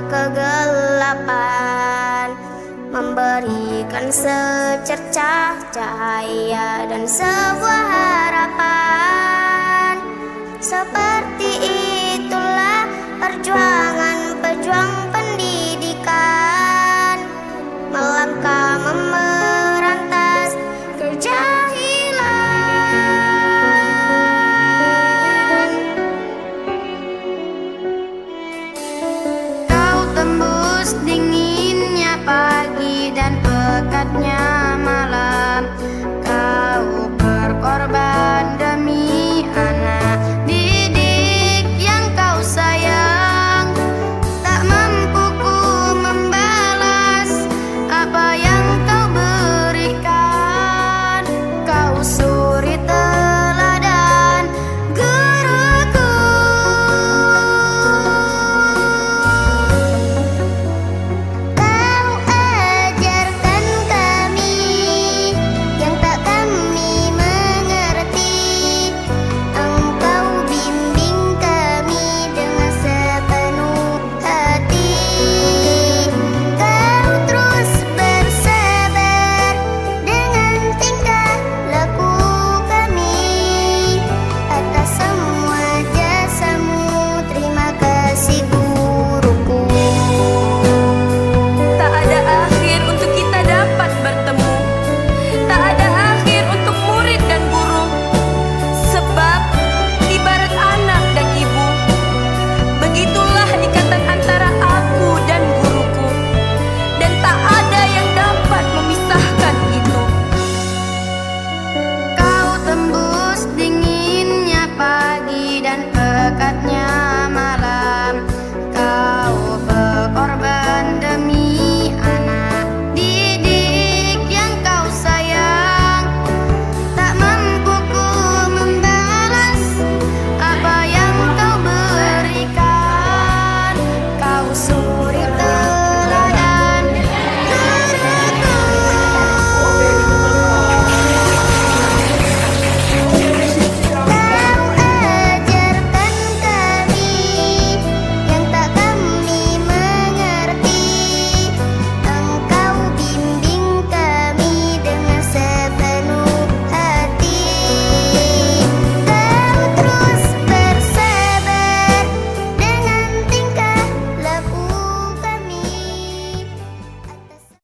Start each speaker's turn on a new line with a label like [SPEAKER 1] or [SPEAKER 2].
[SPEAKER 1] kegelapan, memberikan secercah cahaya dan sebuah harapan. Seperti itulah perjuangan pejuang pendidikan, melangkah memerantas kejahilan. Kau tembus dinginnya pagi dan pekatnya malam. Kau berkorban demi anak didik yang kau sayang. Tak mampu ku membalas apa yang kau berikan. Kau suri teladan guruku. Kau ajarkan kami yang tak kami mengerti. Engkau bimbing kami dengan sepenuh hati. Kau terus bersabar dengan tingkah laku kami. Atas semua jasamu, terima kasih guruku.
[SPEAKER 2] Tak ada akhir untuk kita dapat bertemu. Tak ada akhir untuk murid dan guru. Sebab ibarat anak dan ibu, begitulah ikatan antara aku dan guruku. Dan tak ada yang dapat memisahkan itu.
[SPEAKER 1] Kau tembus dinginnya pagi dan pekatnya malam. Kau berkorban demi anak didik yang kau sayang. Tak mampu ku membalas apa yang kau berikan. Kau